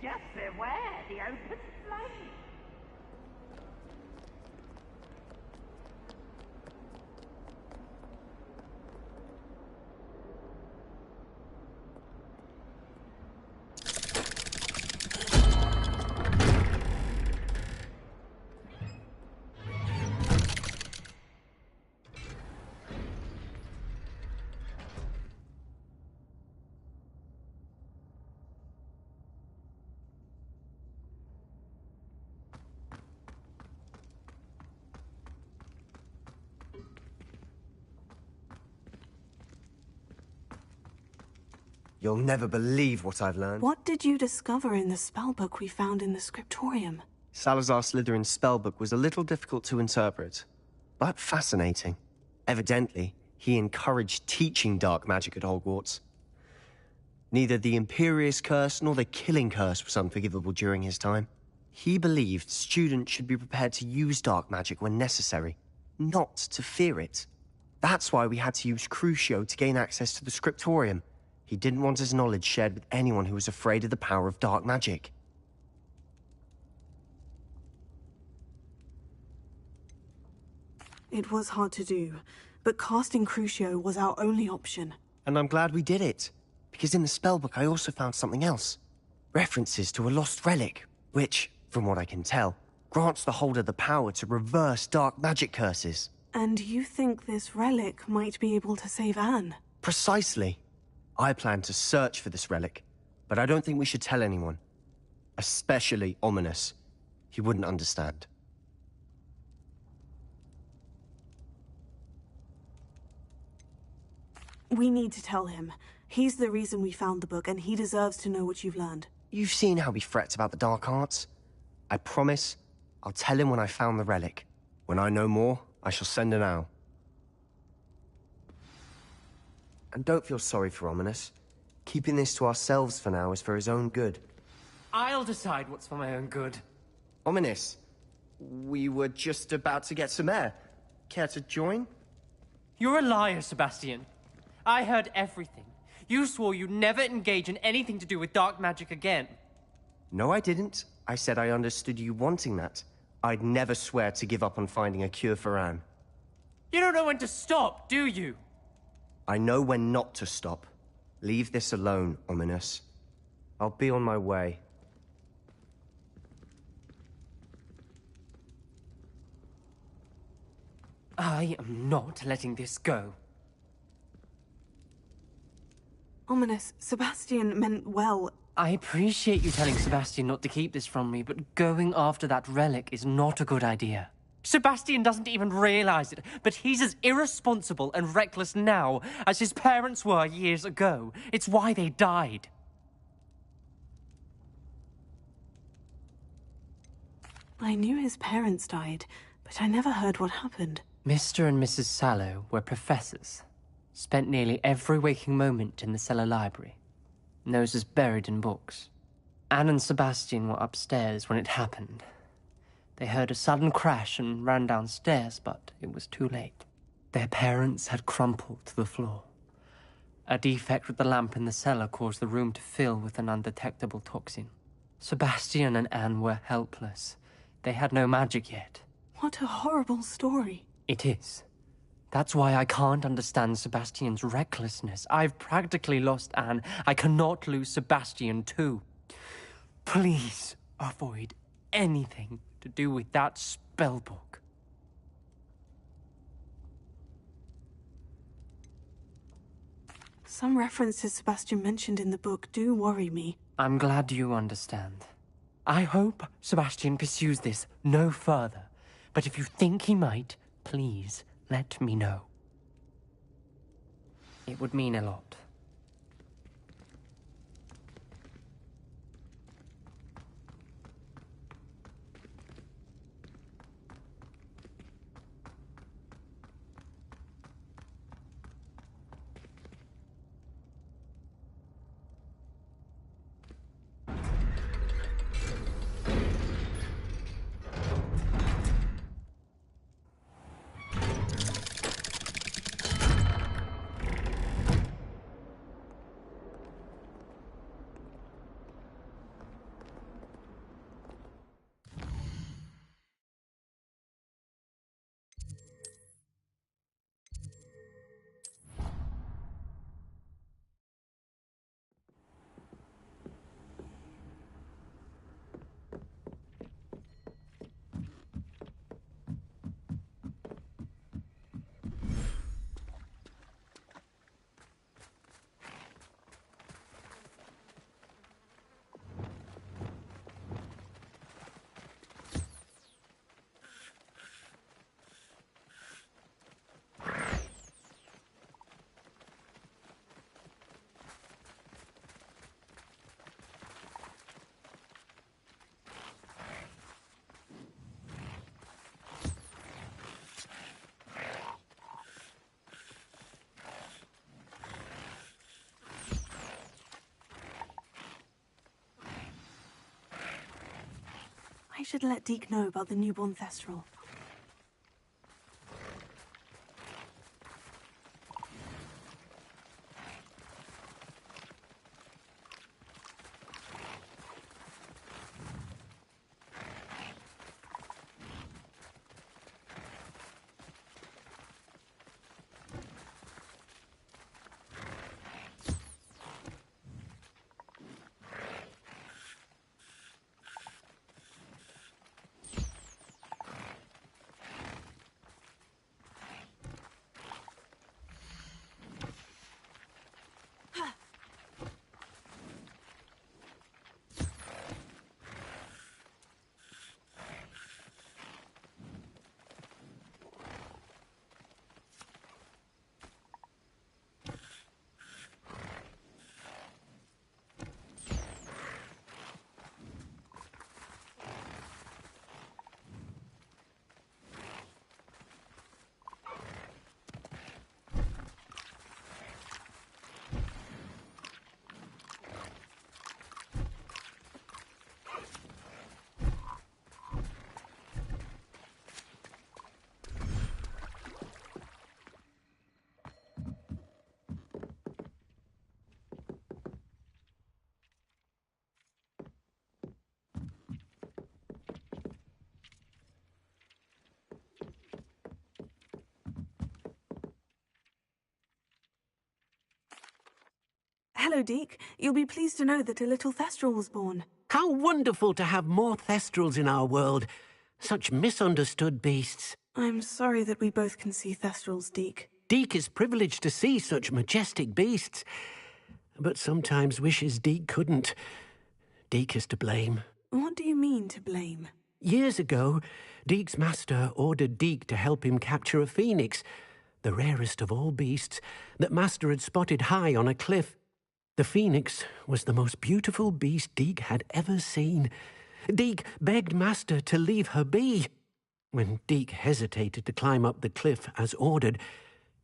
Just beware the open flame. You'll never believe what I've learned. What did you discover in the spellbook we found in the scriptorium? Salazar Slytherin's spellbook was a little difficult to interpret, but fascinating. Evidently, he encouraged teaching dark magic at Hogwarts. Neither the Imperious Curse nor the Killing Curse was unforgivable during his time. He believed students should be prepared to use dark magic when necessary, not to fear it. That's why we had to use Crucio to gain access to the scriptorium. He didn't want his knowledge shared with anyone who was afraid of the power of dark magic. It was hard to do, but casting Crucio was our only option. And I'm glad we did it, because in the spellbook I also found something else. References to a lost relic, which, from what I can tell, grants the holder the power to reverse dark magic curses. And you think this relic might be able to save Anne? Precisely. I plan to search for this relic, but I don't think we should tell anyone. Especially Ominous. He wouldn't understand. We need to tell him. He's the reason we found the book, and he deserves to know what you've learned. You've seen how he frets about the dark arts. I promise, I'll tell him when I found the relic. When I know more, I shall send an owl. And don't feel sorry for Ominous. Keeping this to ourselves for now is for his own good. I'll decide what's for my own good. Ominous, we were just about to get some air. Care to join? You're a liar, Sebastian. I heard everything. You swore you'd never engage in anything to do with dark magic again. No, I didn't. I said I understood you wanting that. I'd never swear to give up on finding a cure for Anne. You don't know when to stop, do you? I know when not to stop. Leave this alone, Ominous. I'll be on my way. I am not letting this go. Ominous, Sebastian meant well. I appreciate you telling Sebastian not to keep this from me, but going after that relic is not a good idea. Sebastian doesn't even realize it, but he's as irresponsible and reckless now as his parents were years ago. It's why they died. I knew his parents died, but I never heard what happened. Mr. and Mrs. Sallow were professors. Spent nearly every waking moment in the cellar library. Noses buried in books. Anne and Sebastian were upstairs when it happened. They heard a sudden crash and ran downstairs, but it was too late. Their parents had crumpled to the floor. A defect with the lamp in the cellar caused the room to fill with an undetectable toxin. Sebastian and Anne were helpless. They had no magic yet. What a horrible story. It is. That's why I can't understand Sebastian's recklessness. I've practically lost Anne. I cannot lose Sebastian too. Please avoid anything to do with that spellbook. Some references Sebastian mentioned in the book do worry me. I'm glad you understand. I hope Sebastian pursues this no further. But if you think he might, please let me know. It would mean a lot. I should let Deke know about the newborn Thestral. Hello, Deke. You'll be pleased to know that a little Thestral was born. How wonderful to have more Thestrals in our world. Such misunderstood beasts. I'm sorry that we both can see Thestrals, Deke. Deke is privileged to see such majestic beasts, but sometimes wishes Deke couldn't. Deke is to blame. What do you mean, to blame? Years ago, Deke's master ordered Deke to help him capture a phoenix, the rarest of all beasts, that master had spotted high on a cliff. The phoenix was the most beautiful beast Deke had ever seen. Deke begged master to leave her be. When Deke hesitated to climb up the cliff as ordered,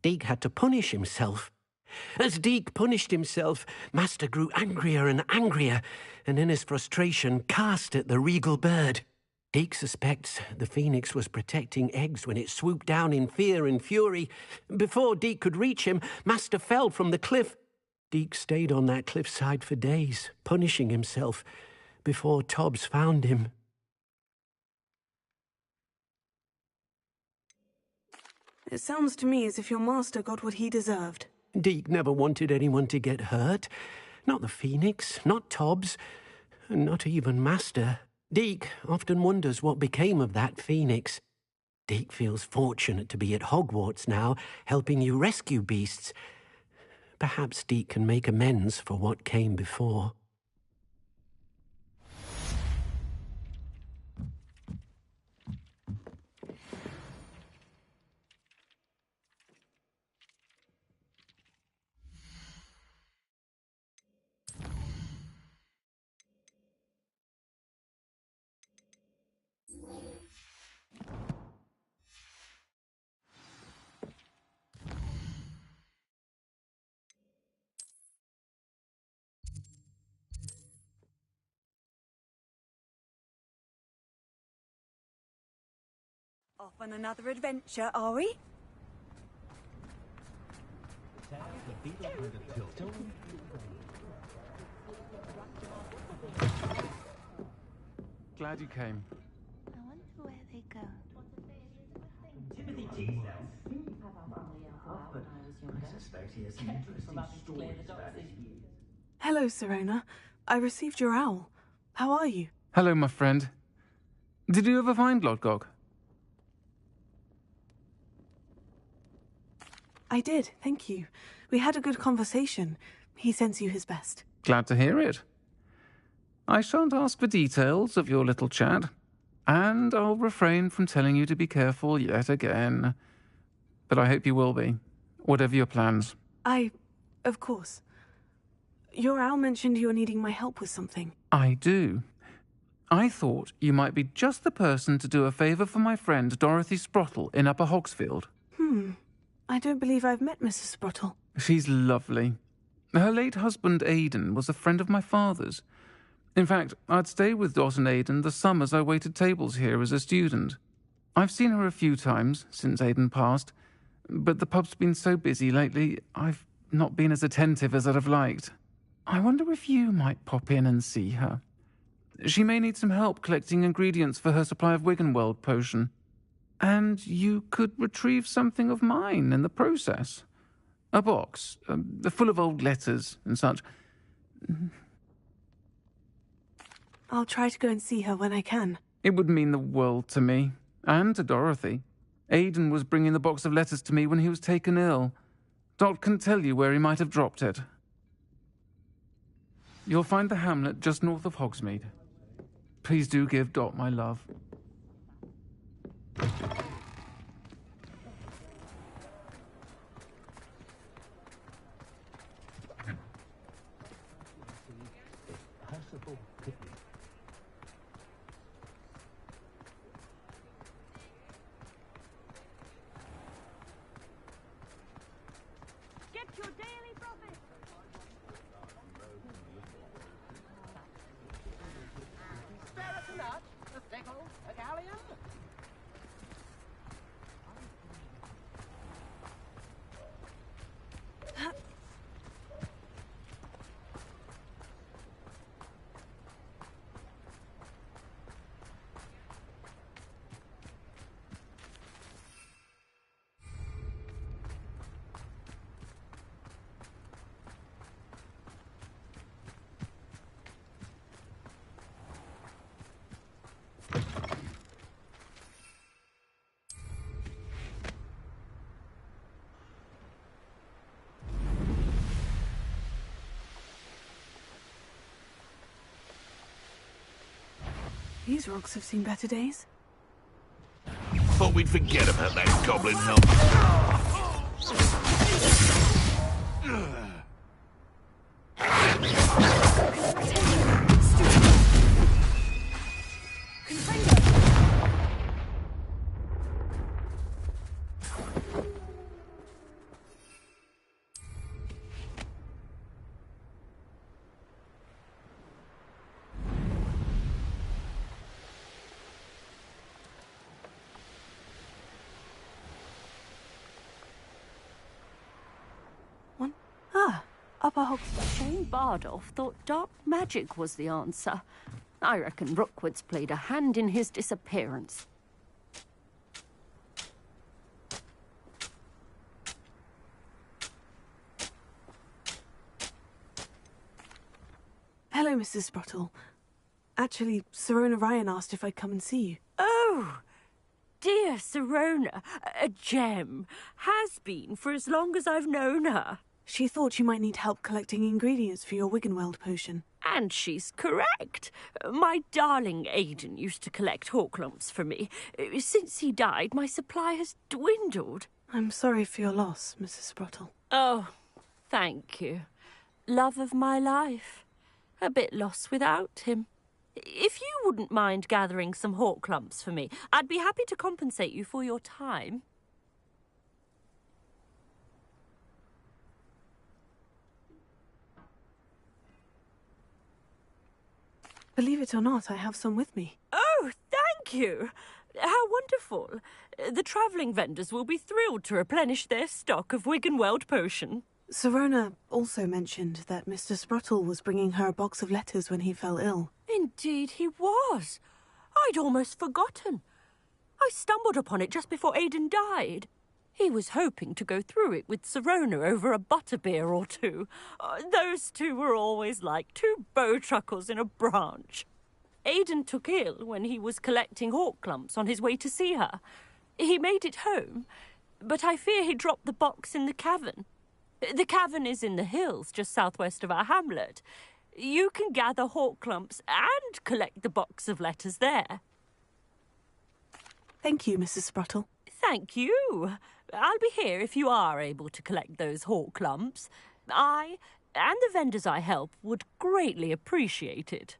Deke had to punish himself. As Deke punished himself, master grew angrier and angrier, and in his frustration cast at the regal bird. Deke suspects the phoenix was protecting eggs when it swooped down in fear and fury. Before Deke could reach him, master fell from the cliff. Deke stayed on that cliffside for days, punishing himself, before Tobbs found him. It sounds to me as if your master got what he deserved. Deke never wanted anyone to get hurt. Not the phoenix, not Tobbs, and not even master. Deke often wonders what became of that phoenix. Deke feels fortunate to be at Hogwarts now, helping you rescue beasts. Perhaps Deke can make amends for what came before. Off on another adventure, are we? Glad you came. I wonder where they go. Hello, Serona. I received your owl. How are you? Hello, my friend. Did you ever find Lodgok? I did, thank you. We had a good conversation. He sends you his best. Glad to hear it. I shan't ask for details of your little chat, and I'll refrain from telling you to be careful yet again. But I hope you will be, whatever your plans. Of course. Your owl mentioned you were needing my help with something. I do. I thought you might be just the person to do a favour for my friend Dorothy Sprottle in Upper Hogsfield. I don't believe I've met Mrs. Sprottle. She's lovely. Her late husband, Aidan, was a friend of my father's. In fact, I'd stay with Dot and Aidan the summers I waited tables here as a student. I've seen her a few times since Aidan passed, but the pub's been so busy lately, I've not been as attentive as I'd have liked. I wonder if you might pop in and see her. She may need some help collecting ingredients for her supply of Wiggenweld potion. And you could retrieve something of mine in the process. A box, full of old letters and such. I'll try to go and see her when I can. It would mean the world to me, and to Dorothy. Aidan was bringing the box of letters to me when he was taken ill. Dot can tell you where he might have dropped it. You'll find the hamlet just north of Hogsmeade. Please do give Dot my love. Get your daily profit. Spare us a nut, a pickle, a galleon. These rocks have seen better days. Thought we'd forget about that goblin help. Upper Hogsmeade. Shane Bardolph thought dark magic was the answer. I reckon Rookwood's played a hand in his disappearance. Hello, Mrs. Sprottle. Actually, Sirona Ryan asked if I'd come and see you. Oh, dear Sirona, a gem. Has been for as long as I've known her. She thought you might need help collecting ingredients for your Wiggenweld potion. And she's correct. My darling Aidan used to collect hawk lumps for me. Since he died, my supply has dwindled. I'm sorry for your loss, Mrs. Sprottle. Oh, thank you. Love of my life. A bit lost without him. If you wouldn't mind gathering some hawk lumps for me, I'd be happy to compensate you for your time. Believe it or not, I have some with me. Oh, thank you. How wonderful. The travelling vendors will be thrilled to replenish their stock of Wiggenweld potion. Sirona also mentioned that Mr. Sprottle was bringing her a box of letters when he fell ill. Indeed he was. I'd almost forgotten. I stumbled upon it just before Aidan died. He was hoping to go through it with Sirona over a butterbeer or two. Those two were always like two bowtruckles in a branch. Aidan took ill when he was collecting hawk clumps on his way to see her. He made it home, but I fear he dropped the box in the cavern. The cavern is in the hills just southwest of our hamlet. You can gather hawk clumps and collect the box of letters there. Thank you, Mrs. Sprottle. Thank you. I'll be here if you are able to collect those hawk lumps. I, and the vendors I help, would greatly appreciate it.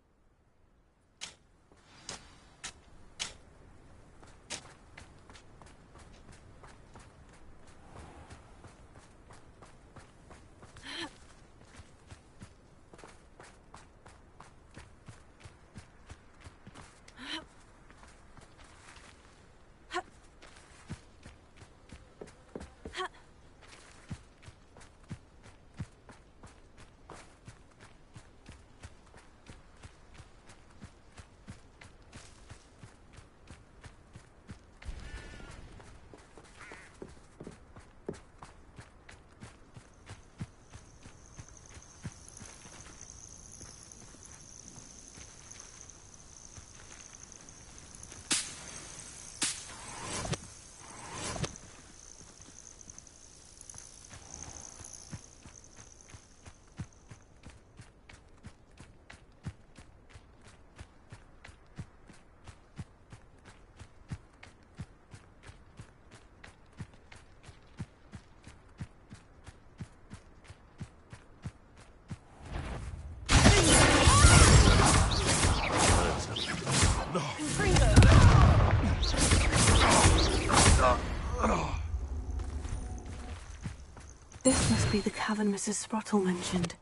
This must be the cavern Mrs. Sprottle mentioned.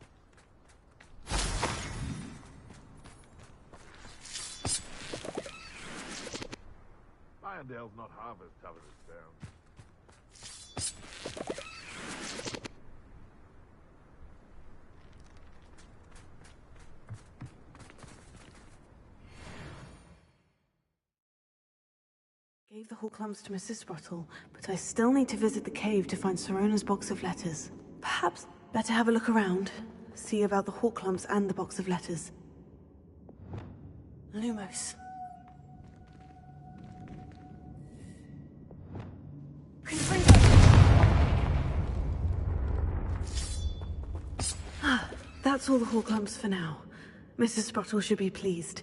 Irondale's not half as tough as it sounds. Gave the Horklumps to Mrs. Sprottle, but I still need to visit the cave to find Sirona's box of letters. Perhaps better have a look around, see about the Horklumps and the box of letters. Lumos. Ah, that's all the Horklumps for now. Mrs. Sprottle should be pleased.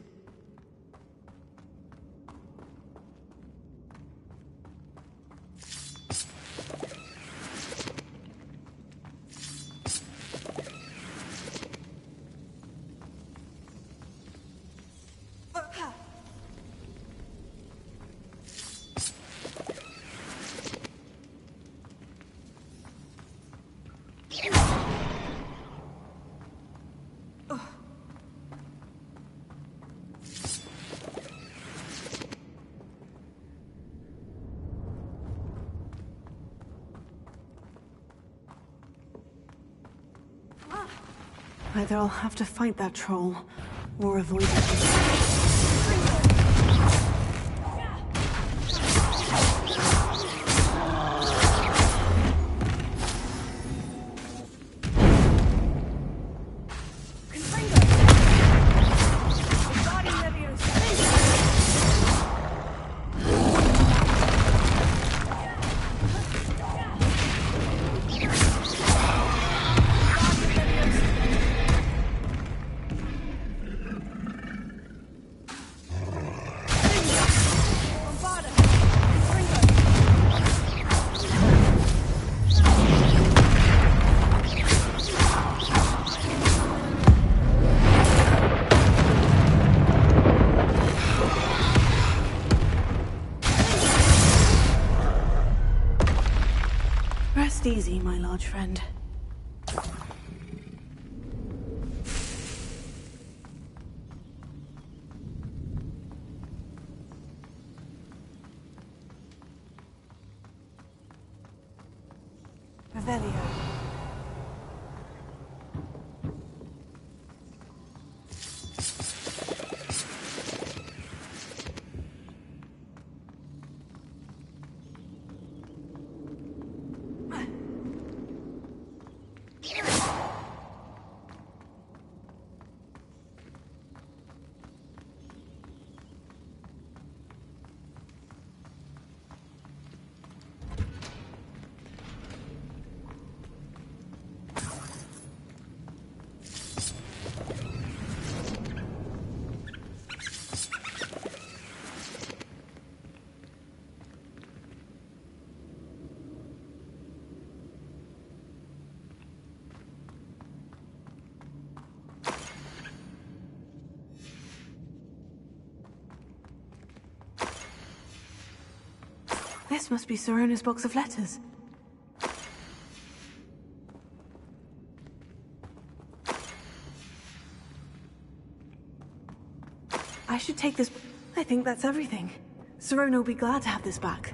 Either I'll have to fight that troll, or avoid it. Rest easy, my large friend. Revelio. This must be Sirona's box of letters. I should take this. I think that's everything. Sirona will be glad to have this back.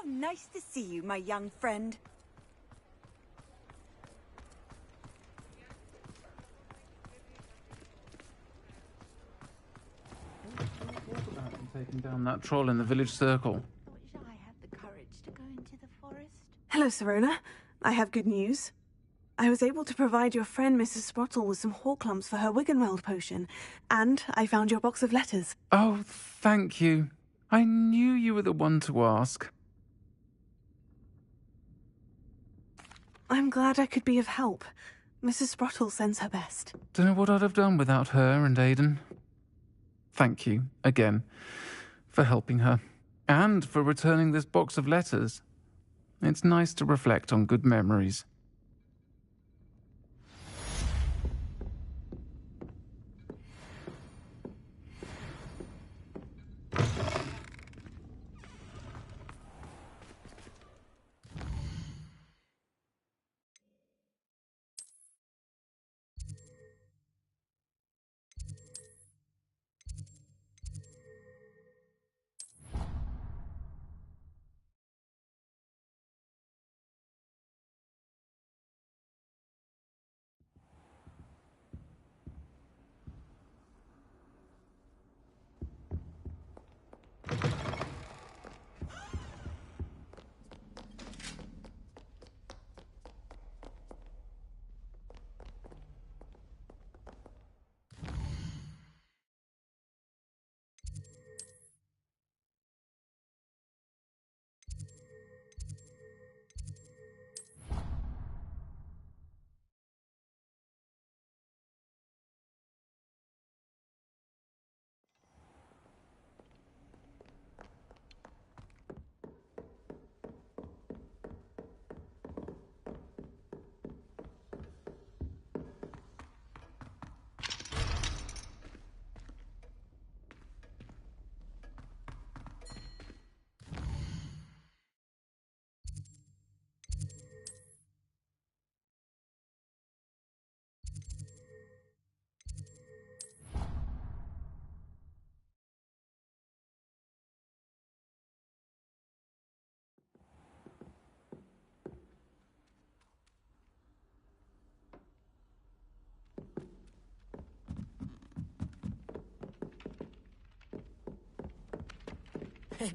nice to see you, my young friend. Taking down that troll in the village circle. I wish I had the courage to go into the forest. Hello, Serona. I have good news. I was able to provide your friend Mrs. Sprottle with some Horklumps for her Wiggenweld potion, and I found your box of letters. Oh, thank you. I knew you were the one to ask. I'm glad I could be of help. Mrs. Sprottle sends her best. Don't know what I'd have done without her and Aidan. Thank you, again, for helping her, and for returning this box of letters. It's nice to reflect on good memories.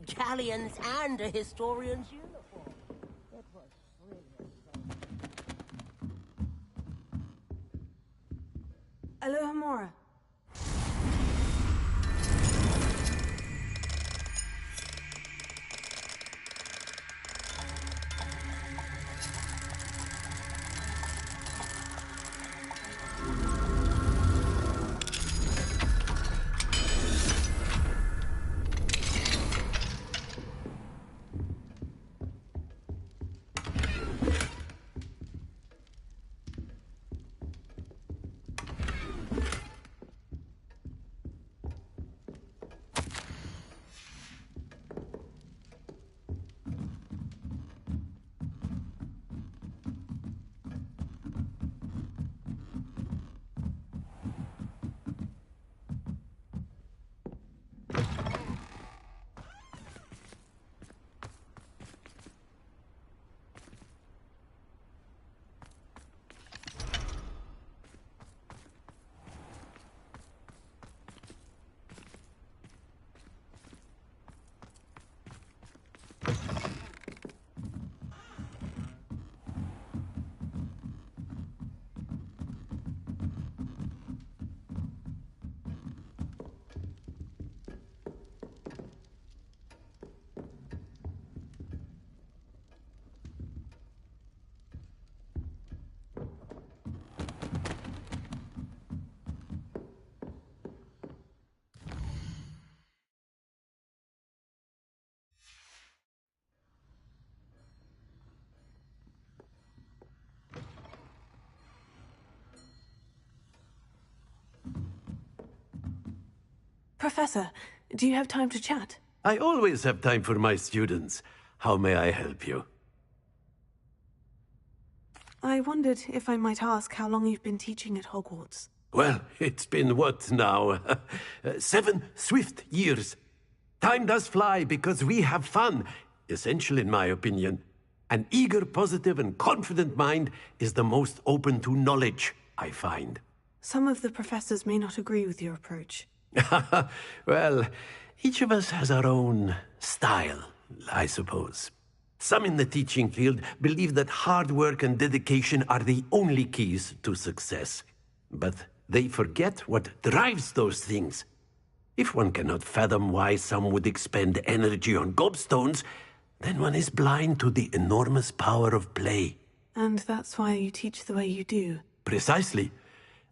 Galleons and a historian's uniform. It was really Alohomora. Professor, do you have time to chat? I always have time for my students. How may I help you? I wondered if I might ask how long you've been teaching at Hogwarts. Well, it's been what now? 7 swift years. Time does fly because we have fun. essential in my opinion. An eager, positive, and confident mind is the most open to knowledge, I find. Some of the professors may not agree with your approach. Well, each of us has our own style, I suppose. Some in the teaching field believe that hard work and dedication are the only keys to success. But they forget what drives those things. If one cannot fathom why some would expend energy on gobstones, then one is blind to the enormous power of play. And that's why you teach the way you do. Precisely.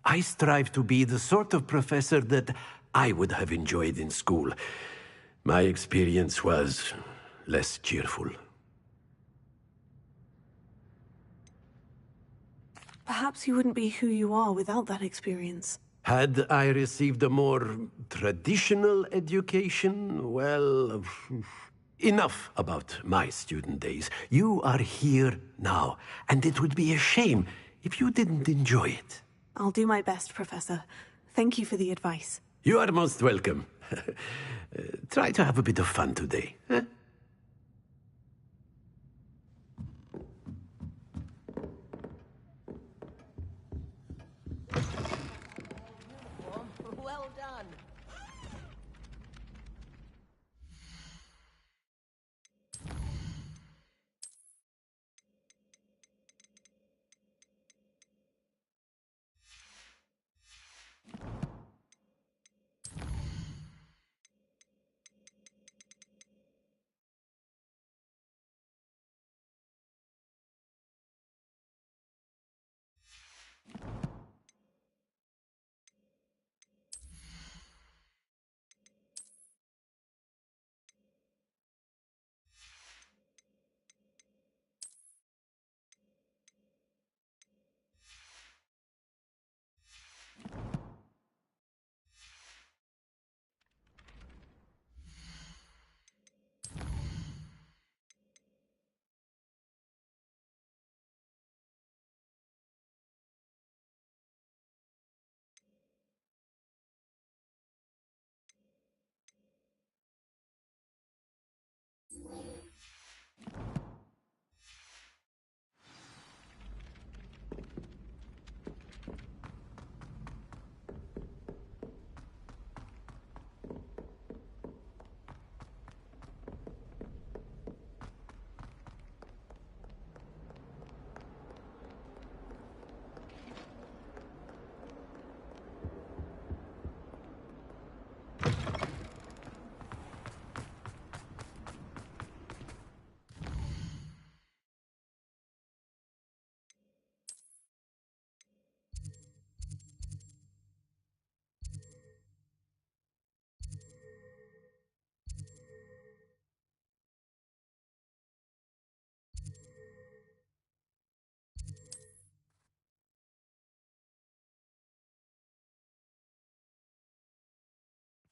I strive to be the sort of professor that I would have enjoyed in school. My experience was less cheerful. Perhaps you wouldn't be who you are without that experience. Had I received a more traditional education, well, enough about my student days. You are here now, and it would be a shame if you didn't enjoy it. I'll do my best, Professor. Thank you for the advice. You are most welcome. Try to have a bit of fun today, huh? Well done.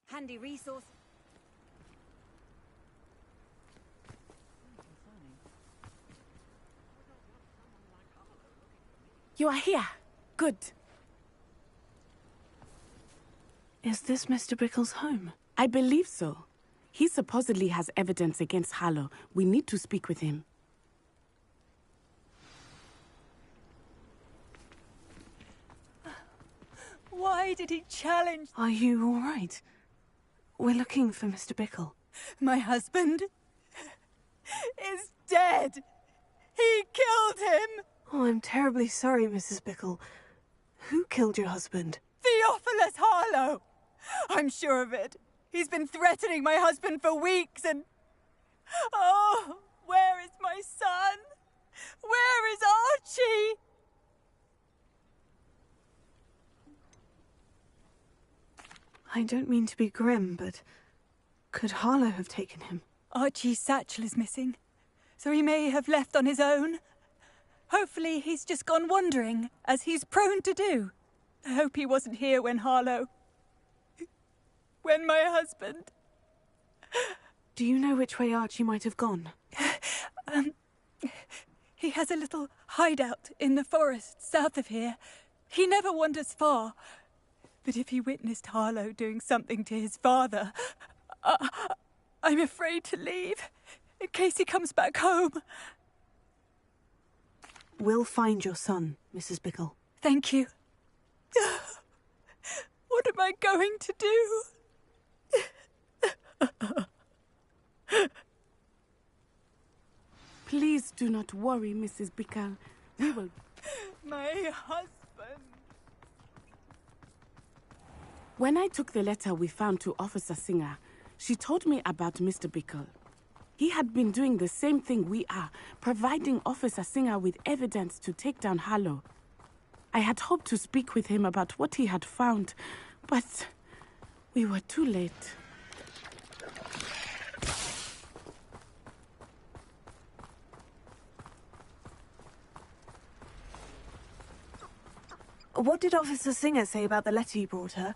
Handy resource. You are here. Good. Is this Mr. Bickle's home? I believe so. He supposedly has evidence against Harlow. We need to speak with him. Why did he challenge? Are you all right? We're looking for Mr. Bickle. My husband is dead. He killed him. Oh, I'm terribly sorry, Mrs. Bickle. Who killed your husband? Theophilus Harlow. I'm sure of it. He's been threatening my husband for weeks and... Oh, where is my son? Where is Archie? I don't mean to be grim, but could Harlow have taken him? Archie's satchel is missing, so he may have left on his own. Hopefully he's just gone wandering, as he's prone to do. I hope he wasn't here when when my husband... Do you know which way Archie might have gone? He has a little hideout in the forest south of here. He never wanders far. But if he witnessed Harlow doing something to his father, I'm afraid to leave. in case he comes back home. We'll find your son, Mrs. Bickle. Thank you. What am I going to do? Please do not worry, Mrs. Bickle. We will... My husband. When I took the letter we found to Officer Singer, she told me about Mr. Bickle. He had been doing the same thing we are, providing Officer Singer with evidence to take down Harlow. I had hoped to speak with him about what he had found, but we were too late. What did Officer Singer say about the letter you brought her?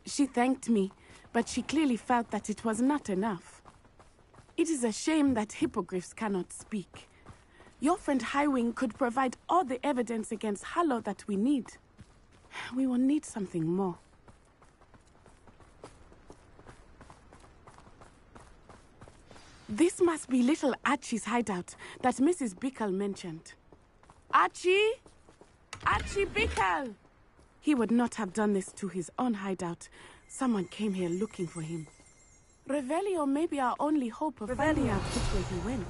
She thanked me, but she clearly felt that it was not enough. It is a shame that hippogriffs cannot speak. Your friend Highwing could provide all the evidence against Harlow that we need. We will need something more. This must be little Archie's hideout that Mrs. Bickle mentioned. Archie? Archie Bickle! He would not have done this to his own hideout. Someone came here looking for him. Revelio may be our only hope of finding out which way he went.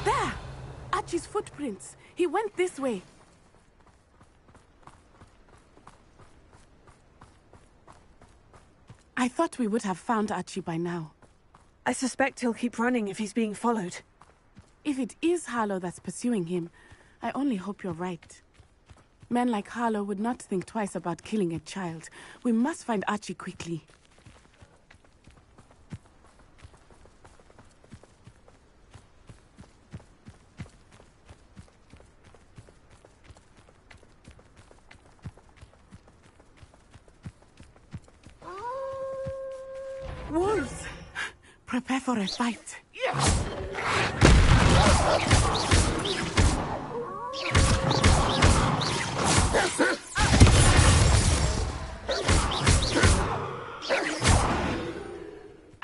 There! Archie's footprints. He went this way. I thought we would have found Archie by now. I suspect he'll keep running if he's being followed. If it is Harlow that's pursuing him, I only hope you're right. Men like Harlow would not think twice about killing a child. We must find Archie quickly. Wolves! Prepare for a fight.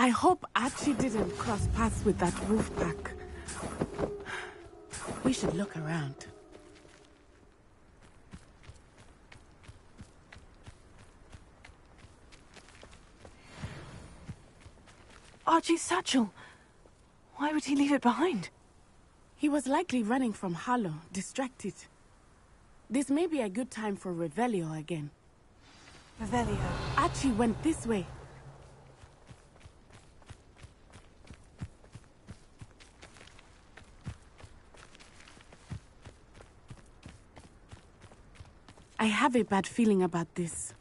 I hope Archie didn't cross paths with that wolf pack. We should look around. Archie's satchel. Why would he leave it behind? He was likely running from Harlow, distracted. This may be a good time for Revelio again. Revelio. Archie went this way. I have a bad feeling about this.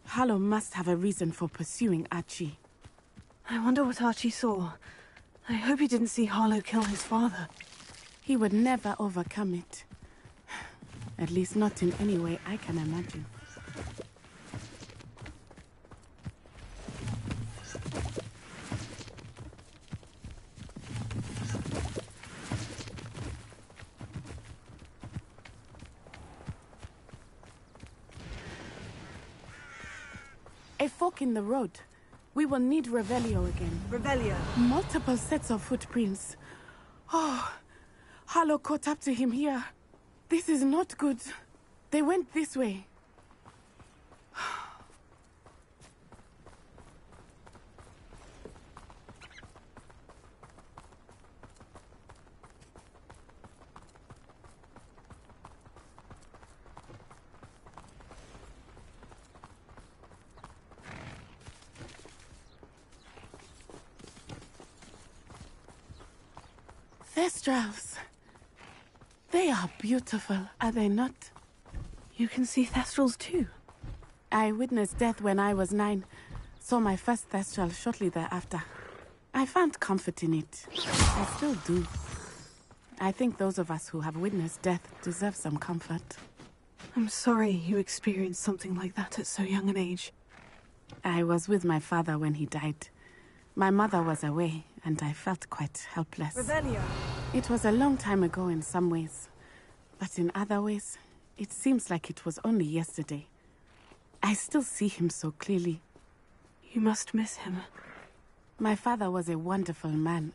Harlow must have a reason for pursuing Archie. I wonder what Archie saw. I hope he didn't see Harlow kill his father. He would never overcome it. At least not in any way I can imagine. A fork in the road. We will need Revelio again. Revelio. Multiple sets of footprints. Oh, Harlow caught up to him here. This is not good. They went this way. Thestrals. They are beautiful, are they not? You can see Thestrals too. I witnessed death when I was 9. Saw my first Thestral shortly thereafter. I found comfort in it. I still do. I think those of us who have witnessed death deserve some comfort. I'm sorry you experienced something like that at so young an age. I was with my father when he died. My mother was away, and I felt quite helpless. Revelio. It was a long time ago in some ways. But in other ways, it seems like it was only yesterday. I still see him so clearly. You must miss him. My father was a wonderful man.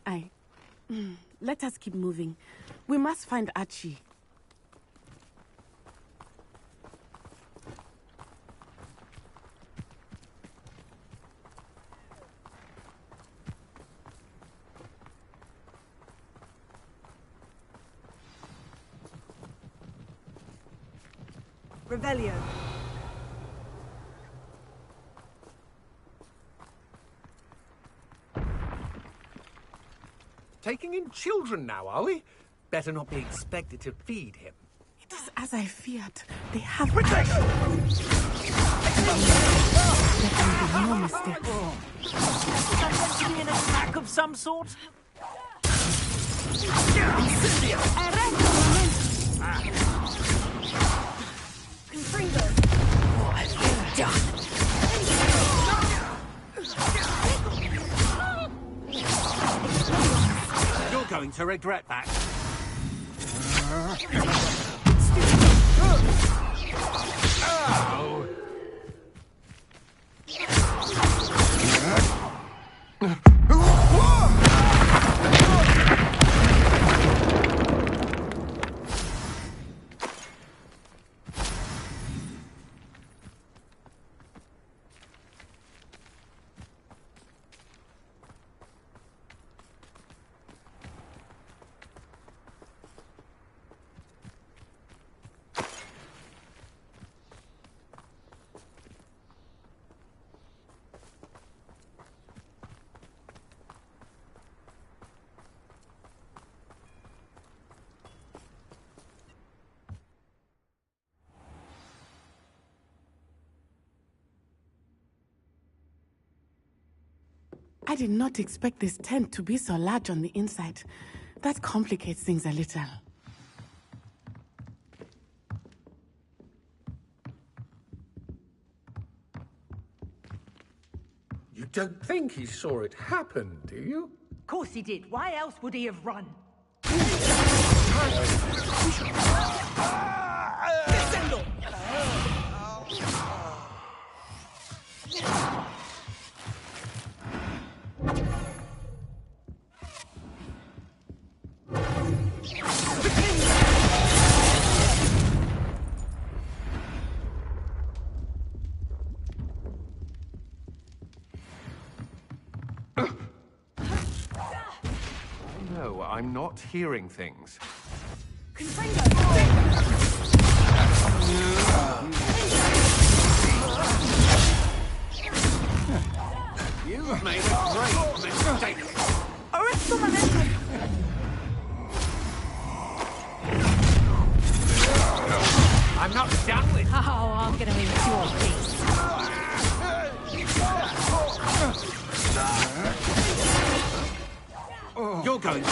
Let us keep moving. We must find Archie. Revelio. Taking in children now, are we? Better not be expected to feed him. It is as I feared. They have... Retreat! There can be no mistake. Something in a pack of some sort? What have you done? You're going to regret that. Ow! I did not expect this tent to be so large on the inside. That complicates things a little. You don't think he saw it happen, do you? Of course he did. Why else would he have run? No, I'm not hearing things. You've made a great mistake. I'm not done with. Oh, I'm gonna eat your piece. You're going.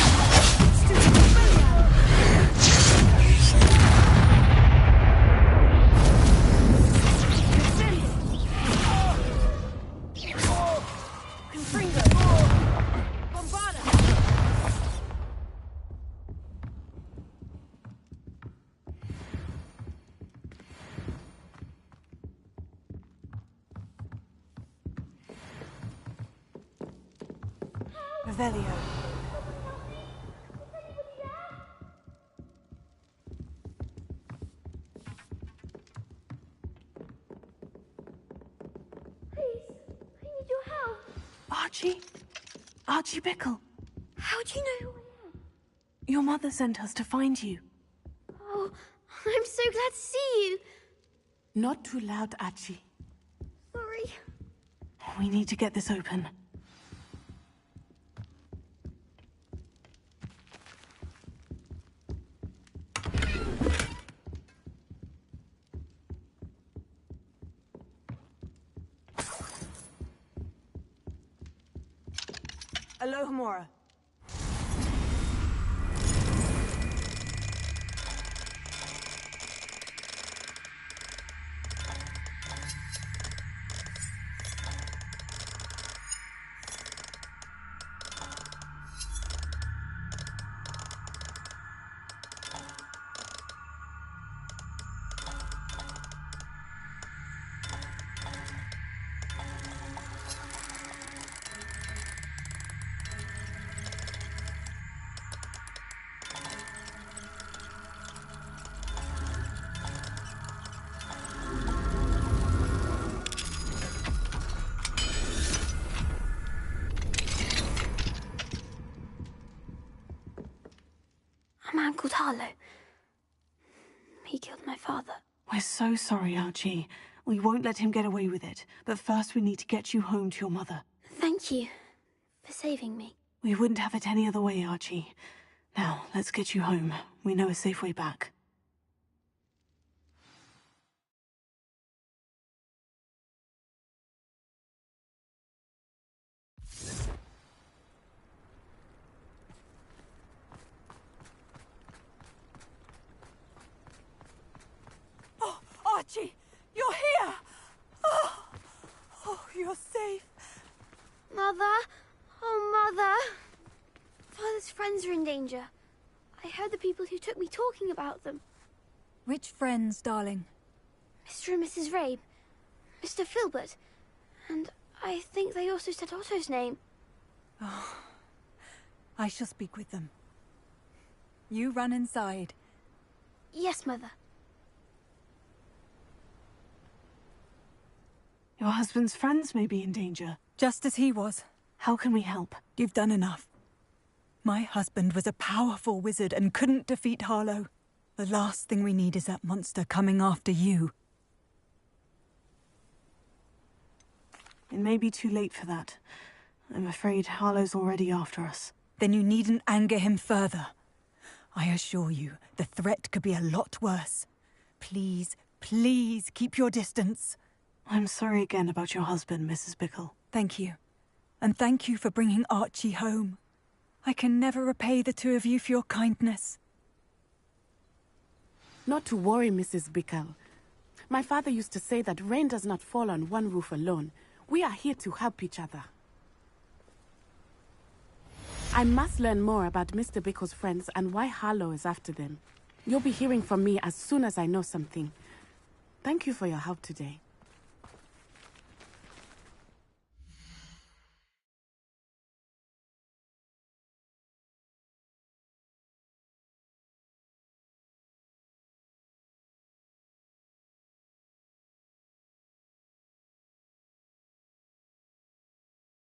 Revelio. Archie Bickle. How do you know who I am? Your mother sent us to find you. Oh, I'm so glad to see you. Not too loud, Archie. Sorry. We need to get this open. Alohomora. Harlow. He killed my father. We're so sorry, Archie. We won't let him get away with it. But first we need to get you home to your mother. Thank you for saving me. We wouldn't have it any other way, Archie. Now, let's get you home. We know a safe way back. Oh, Archie! You're here! Oh, you're safe. Mother! Oh, Mother! Father's friends are in danger. I heard the people who took me talking about them. Which friends, darling? Mr. and Mrs. Rabe, Mr. Filbert, and I think they also said Otto's name. Oh, I shall speak with them. You run inside. Yes, Mother. Your husband's friends may be in danger. Just as he was. How can we help? You've done enough. My husband was a powerful wizard and couldn't defeat Harlow. The last thing we need is that monster coming after you. It may be too late for that. I'm afraid Harlow's already after us. Then you needn't anger him further. I assure you, the threat could be a lot worse. Please, please keep your distance. I'm sorry again about your husband, Mrs. Bickle. Thank you. And thank you for bringing Archie home. I can never repay the two of you for your kindness. Not to worry, Mrs. Bickle. My father used to say that rain does not fall on one roof alone. We are here to help each other. I must learn more about Mr. Bickle's friends and why Harlow is after them. You'll be hearing from me as soon as I know something. Thank you for your help today.